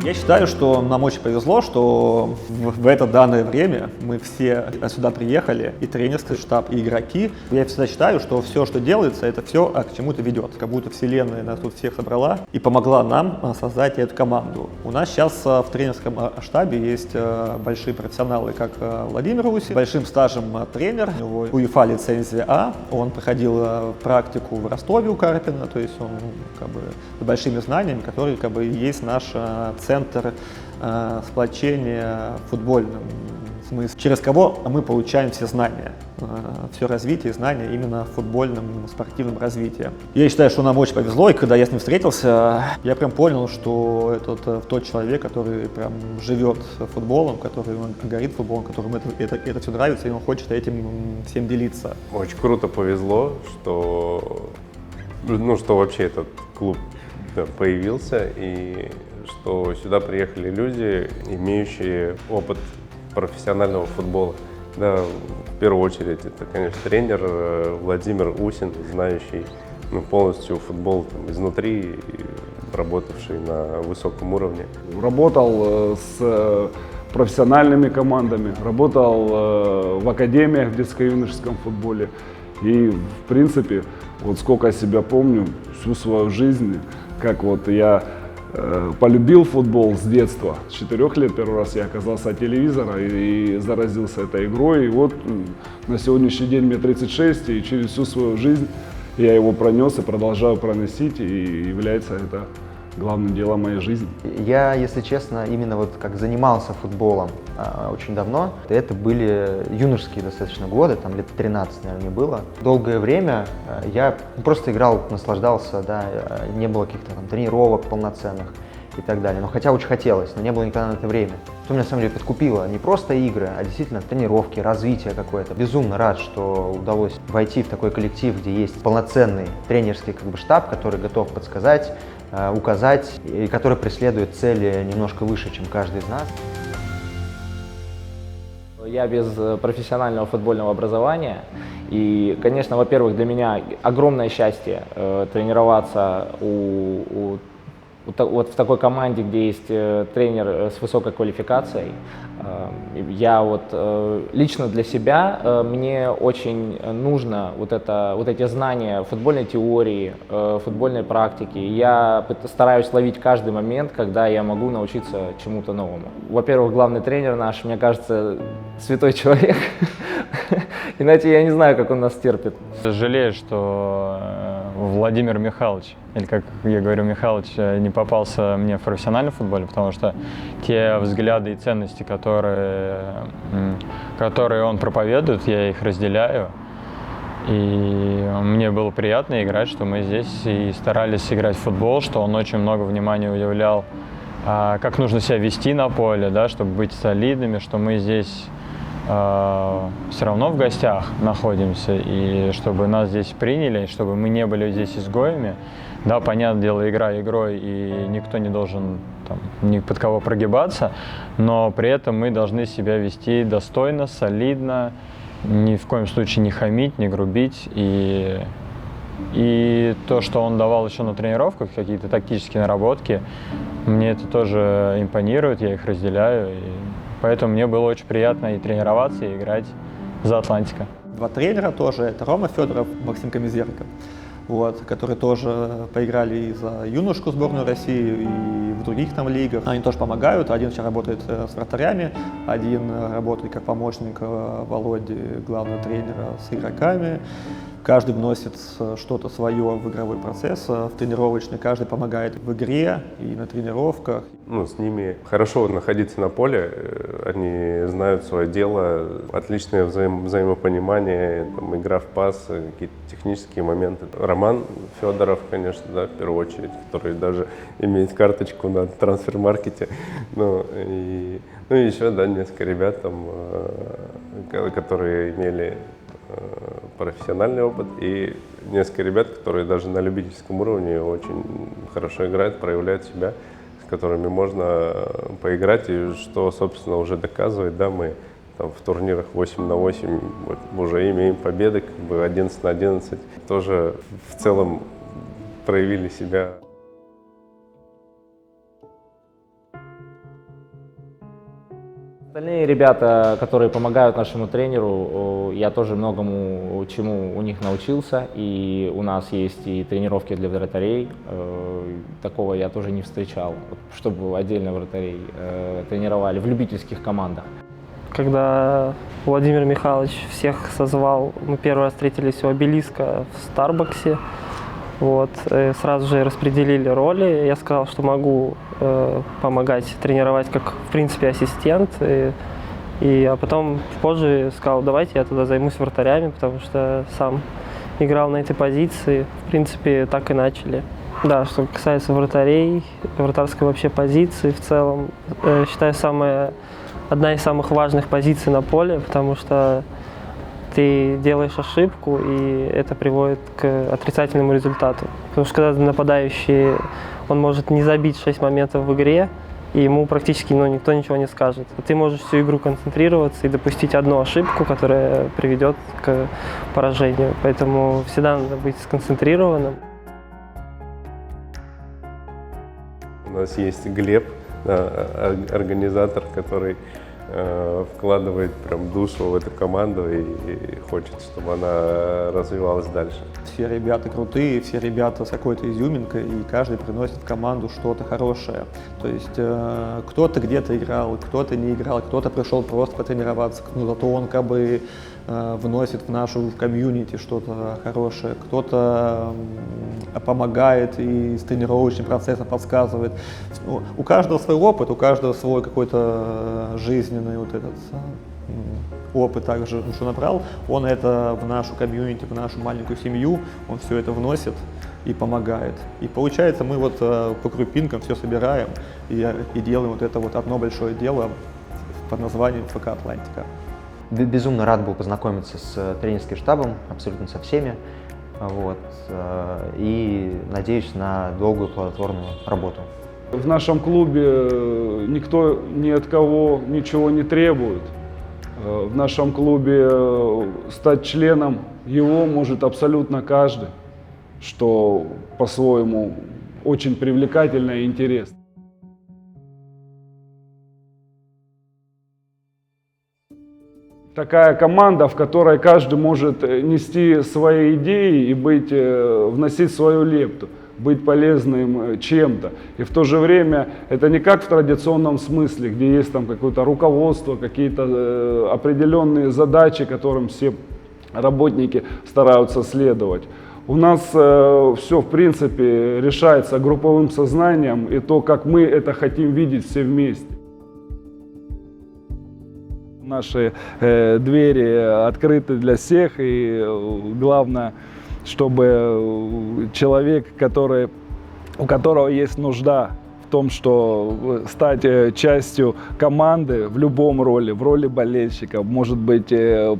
Я считаю, что нам очень повезло, что в это данное время мы все сюда приехали, и тренерский штаб, и игроки. Я всегда считаю, что все, что делается, это все к чему-то ведет. Как будто вселенная нас тут всех собрала и помогла нам создать эту команду. У нас сейчас в тренерском штабе есть большие профессионалы, как Владимир Усин, большим стажем тренер, у него УЕФА лицензия А, он проходил практику в Ростове у Карпина, то есть он как бы с большими знаниями, которые как бы есть наш центр сплочения в футбольном смысле, через кого мы получаем все знания, все развитие и знания именно в футбольном, спортивном развитии. Я считаю, что нам очень повезло, и когда я с ним встретился, я прям понял, что это тот человек, который прям живет футболом, который горит футболом, которому это все нравится, и он хочет этим всем делиться. Очень круто повезло, что вообще этот клуб появился, и что сюда приехали люди, имеющие опыт профессионального футбола. Да, в первую очередь это, конечно, тренер Владимир Усин, знающий полностью футбол изнутри, работавший на высоком уровне. Работал с профессиональными командами, работал в академиях в детско-юношеском футболе. И, в принципе, вот сколько я себя помню, всю свою жизнь, как вот я полюбил футбол с детства. С 4 лет первый раз я оказался от телевизора и заразился этой игрой. И вот на сегодняшний день мне 36, и через всю свою жизнь я его пронес и продолжаю проносить, и является это главным делом моей жизни. Я, если честно, именно вот как занимался футболом очень давно. Это были юношеские достаточно годы, там лет 13, наверное, мне было. Долгое время я просто играл, наслаждался, да, не было каких-то там тренировок полноценных и так далее. Но хотя очень хотелось, но не было никогда на это время. Что меня на самом деле подкупило, не просто игры, а действительно тренировки, развитие какое-то. Безумно рад, что удалось войти в такой коллектив, где есть полноценный тренерский штаб, который готов подсказать, указать, и который преследует цели немножко выше, чем каждый из нас. Я без профессионального футбольного образования, и, конечно, во-первых, для меня огромное счастье тренироваться вот в такой команде, где есть тренер с высокой квалификацией. Я вот лично для себя, мне очень нужно вот эти знания футбольной теории, футбольной практики. Я стараюсь ловить каждый момент, когда я могу научиться чему-то новому. Во-первых, главный тренер наш, мне кажется, святой человек, иначе я не знаю, как он нас терпит. Жалею, что Владимир Михайлович, или как я говорю, Михайлович, не попался мне в профессиональном футболе, потому что те взгляды и ценности, которые он проповедует, я их разделяю. И мне было приятно играть, что мы здесь и старались играть в футбол, что он очень много внимания уделял, как нужно себя вести на поле, да, чтобы быть солидными, что мы здесь все равно в гостях находимся, и чтобы нас здесь приняли, чтобы мы не были здесь изгоями. Да, понятное дело, игра игрой, и никто не должен там, ни под кого прогибаться, но при этом мы должны себя вести достойно, солидно, ни в коем случае не хамить, не грубить. И то, что он давал еще на тренировках, какие-то тактические наработки, мне это тоже импонирует, я их разделяю. Поэтому мне было очень приятно и тренироваться, и играть за Атлантика. Два тренера тоже, это Рома Федоров, Максим Камизерко, которые тоже поиграли и за юношескую сборную России, и в других там лигах. Они тоже помогают. Один сейчас работает с вратарями, один работает как помощник Володи, главного тренера, с игроками. Каждый вносит что-то свое в игровой процесс, в тренировочный, каждый помогает в игре и на тренировках. С ними хорошо находиться на поле, они знают свое дело, отличное взаимопонимание, там, игра в пас, какие-то технические моменты. Роман Федоров, конечно, да, в первую очередь, который даже имеет карточку на трансфер-маркете. И еще, да, несколько ребят, там, которые имели профессиональный опыт, и несколько ребят, которые даже на любительском уровне очень хорошо играют, проявляют себя, с которыми можно поиграть, и что, собственно, уже доказывает, да, мы там в турнирах 8-8 уже имеем победы, 11-11, тоже в целом проявили себя. Остальные ребята, которые помогают нашему тренеру, я тоже многому чему у них научился, и у нас есть и тренировки для вратарей, такого я тоже не встречал, чтобы отдельно вратарей тренировали в любительских командах. Когда Владимир Михайлович всех созвал, мы первый раз встретились у обелиска в Старбаксе. Вот, сразу же распределили роли. Я сказал, что могу помогать тренировать как, в принципе, ассистент. А потом позже сказал, давайте я туда займусь вратарями, потому что сам играл на этой позиции. В принципе, так и начали. Да, что касается вратарей, вратарской вообще позиции в целом, считаю, одна из самых важных позиций на поле, потому что ты делаешь ошибку, и это приводит к отрицательному результату. Потому что когда нападающий, он может не забить 6 моментов в игре, и ему практически никто ничего не скажет. А ты можешь всю игру концентрироваться и допустить одну ошибку, которая приведет к поражению. Поэтому всегда надо быть сконцентрированным. У нас есть Глеб, организатор, который вкладывает прям душу в эту команду и хочет, чтобы она развивалась дальше. Все ребята крутые, все ребята с какой-то изюминкой, и каждый приносит в команду что-то хорошее. То есть кто-то где-то играл, кто-то не играл, кто-то пришел просто потренироваться, но зато он как бы вносит в нашу комьюнити что-то хорошее, кто-то помогает и с тренировочным процессом подсказывает. Ну, у каждого свой опыт, у каждого свой какой-то жизненный вот этот опыт также, что набрал, он это в нашу комьюнити, в нашу маленькую семью, он все это вносит и помогает. И получается, мы вот по крупинкам все собираем и делаем вот это вот одно большое дело под названием ФК «Атлантика». Безумно рад был познакомиться с тренерским штабом, абсолютно со всеми. Вот, и надеюсь на долгую плодотворную работу. В нашем клубе никто ни от кого ничего не требует. В нашем клубе стать членом его может абсолютно каждый, что по-своему очень привлекательно и интересно. Такая команда, в которой каждый может нести свои идеи и вносить свою лепту, быть полезным чем-то. И в то же время это не как в традиционном смысле, где есть там какое-то руководство, какие-то определенные задачи, которым все работники стараются следовать. У нас все, в принципе, решается групповым сознанием и то, как мы это хотим видеть все вместе. Наши двери открыты для всех, и главное, чтобы человек, у которого есть нужда в том, что стать частью команды в любом роли, в роли болельщика, может быть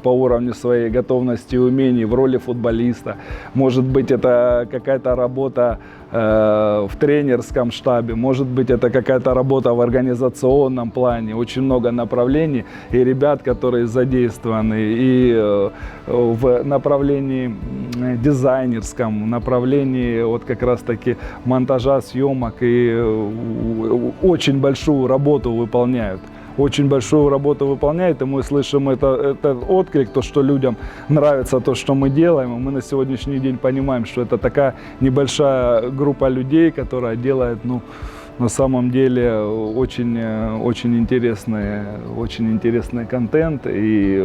по уровню своей готовности и умений, в роли футболиста, может быть это какая-то работа в тренерском штабе, может быть это какая-то работа в организационном плане, очень много направлений и ребят, которые задействованы и в направлении дизайнерском, направлении вот как раз таки монтажа, съемок, и очень большую работу выполняют. Очень большую работу выполняет, и мы слышим этот отклик, то, что людям нравится то, что мы делаем. И мы на сегодняшний день понимаем, что это такая небольшая группа людей, которая делает, на самом деле очень интересный контент. И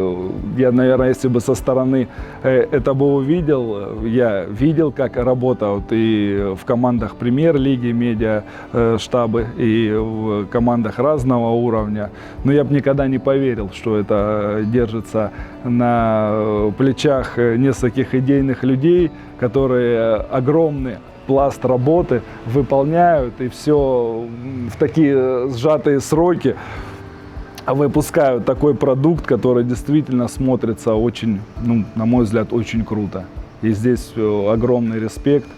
я, наверное, если бы со стороны это бы увидел, я видел, как работают и в командах премьер-лиги, медиа-штабы, и в командах разного уровня. Но я бы никогда не поверил, что это держится на плечах нескольких идейных людей, которые огромные пласт работы выполняют, и все в такие сжатые сроки выпускают такой продукт, который действительно смотрится очень, на мой взгляд, очень круто. И здесь огромный респект.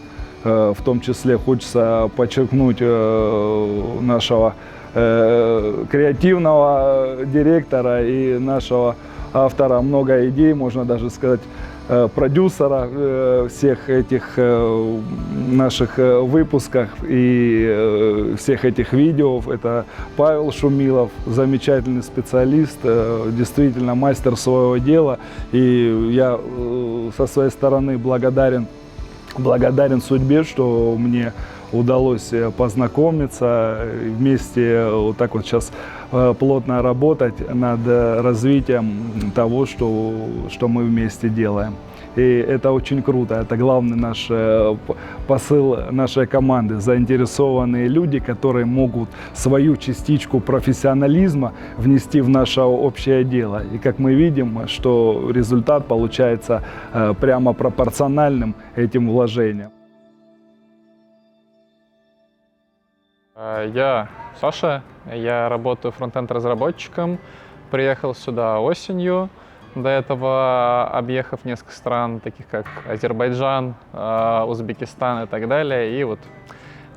В том числе хочется подчеркнуть нашего креативного директора и нашего автора много идей, можно даже сказать, продюсера всех этих наших выпусках и всех этих видео. Это Павел Шумилов, замечательный специалист, действительно мастер своего дела. И я со своей стороны благодарен судьбе, что мне удалось познакомиться, вместе вот так вот сейчас плотно работать над развитием того, что мы вместе делаем. И это очень круто, это главный наш посыл нашей команды. Заинтересованные люди, которые могут свою частичку профессионализма внести в наше общее дело. И как мы видим, что результат получается прямо пропорциональным этим вложениям. Я Саша, я работаю фронтенд-разработчиком, приехал сюда осенью, до этого объехав несколько стран, таких как Азербайджан, Узбекистан и так далее, и вот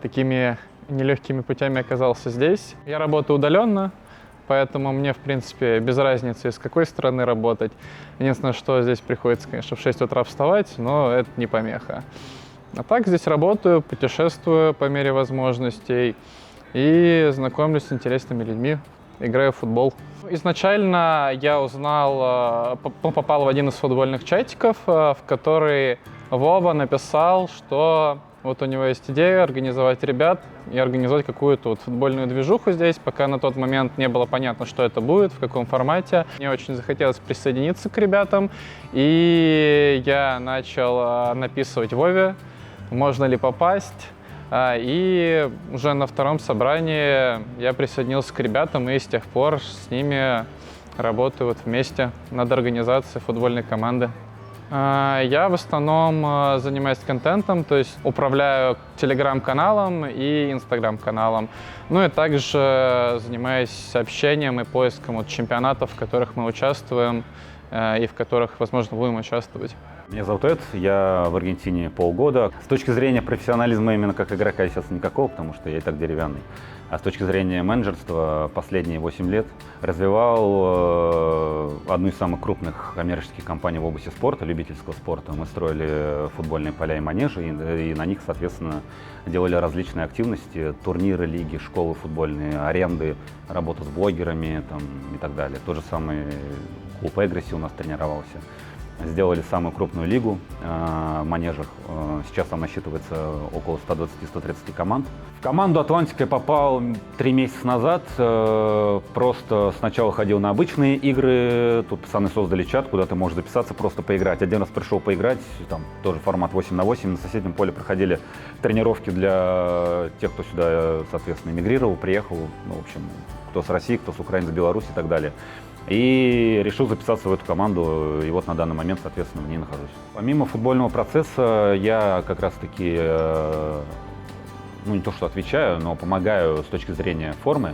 такими нелегкими путями оказался здесь. Я работаю удаленно, поэтому мне, в принципе, без разницы, из какой страны работать. Единственное, что здесь приходится, конечно, в 6 утра вставать, но это не помеха. А так здесь работаю, путешествую по мере возможностей и знакомлюсь с интересными людьми, играю в футбол. Изначально я узнал, попал в один из футбольных чатиков, в который Вова написал, что вот у него есть идея организовать ребят и организовать какую-то вот футбольную движуху здесь, пока на тот момент не было понятно, что это будет, в каком формате. Мне очень захотелось присоединиться к ребятам, и я начал написывать Вове, можно ли попасть. И уже на втором собрании я присоединился к ребятам и с тех пор с ними работаю вот вместе над организацией футбольной команды. Я в основном занимаюсь контентом, то есть управляю телеграм-каналом и инстаграм-каналом. Ну и также занимаюсь общением и поиском вот чемпионатов, в которых мы участвуем и в которых, возможно, будем участвовать. Меня зовут Эд, я в Аргентине полгода. С точки зрения профессионализма именно как игрока сейчас никакого, потому что я и так деревянный. А с точки зрения менеджерства последние 8 лет развивал одну из самых крупных коммерческих компаний в области спорта, любительского спорта. Мы строили футбольные поля и манежи, и на них, соответственно, делали различные активности, турниры, лиги, школы футбольные, аренды, работа с блогерами там, и так далее. То же самое клуб Эгреси у нас тренировался. Сделали самую крупную лигу в манежах. Сейчас там насчитывается около 120-130 команд. В команду «Атлантика» я попал 3 месяца назад. Просто сначала ходил на обычные игры. Тут пацаны создали чат, куда ты можешь записаться, просто поиграть. Один раз пришел поиграть, там тоже формат 8/8. На соседнем поле проходили тренировки для тех, кто сюда, соответственно, эмигрировал, приехал. Ну, в общем, кто с России, кто с Украины, с Беларуси и так далее. И решил записаться в эту команду, и вот на данный момент, соответственно, в ней нахожусь. Помимо футбольного процесса, я как раз-таки, ну не то что отвечаю, но помогаю с точки зрения формы.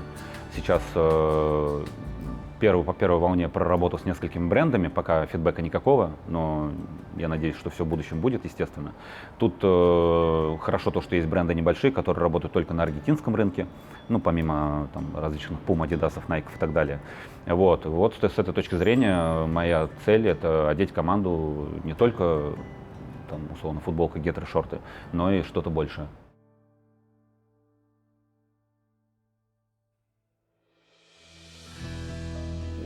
Сейчас по первой волне проработал с несколькими брендами, пока фидбэка никакого, но я надеюсь, что все в будущем будет, естественно. Тут хорошо то, что есть бренды небольшие, которые работают только на аргентинском рынке, ну, помимо там, различных Puma, Adidas, Nike и так далее. Вот с этой точки зрения моя цель — это одеть команду не только, там, условно, футболка, гетры, шорты, но и что-то большее.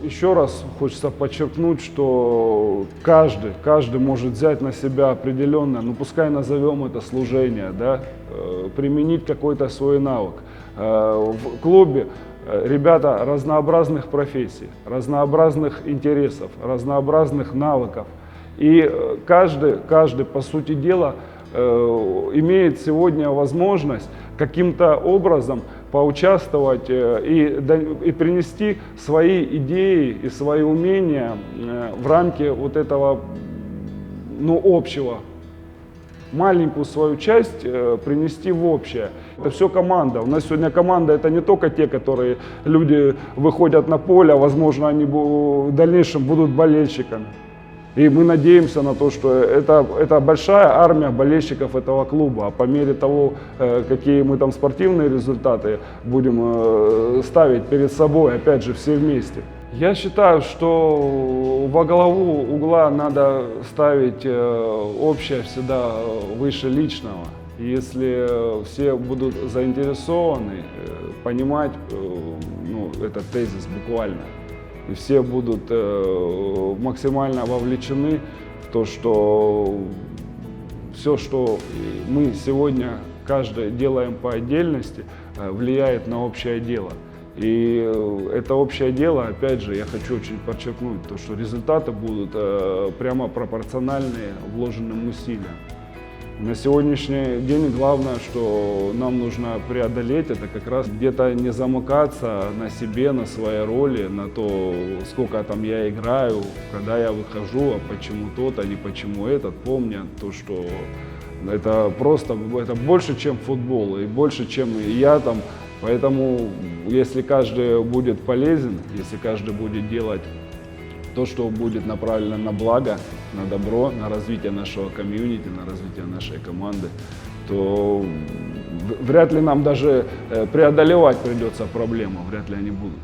Еще раз хочется подчеркнуть, что каждый может взять на себя определенное, ну пускай назовем это служение, да, применить какой-то свой навык. В клубе ребята разнообразных профессий, разнообразных интересов, разнообразных навыков. И каждый, по сути дела, имеет сегодня возможность каким-то образом поучаствовать и принести свои идеи и свои умения в рамки вот этого, ну, общего. Маленькую свою часть принести в общее. Это все команда. У нас сегодня команда — это не только те, которые люди выходят на поле, а возможно они в дальнейшем будут болельщиками. И мы надеемся на то, что это большая армия болельщиков этого клуба. А по мере того, какие мы там спортивные результаты будем ставить перед собой, опять же, все вместе, Я считаю, что во главу угла надо ставить общее всегда выше личного. Если все будут заинтересованы понимать этот тезис буквально, и все будут максимально вовлечены в то, что все, что мы сегодня каждый делаем по отдельности, влияет на общее дело. И это общее дело, опять же, я хочу очень подчеркнуть, то, что результаты будут прямо пропорциональны вложенным усилиям. На сегодняшний день главное, что нам нужно преодолеть, это как раз где-то не замыкаться на себе, на своей роли, на то, сколько там я играю, когда я выхожу, а почему тот, а не почему этот, помня то, что это просто, это больше, чем футбол, и больше, чем я там. Поэтому, если каждый будет полезен, если каждый будет делать то, что будет направлено на благо, на добро, на развитие нашего комьюнити, на развитие нашей команды, то вряд ли нам даже преодолевать придется проблемы, вряд ли они будут.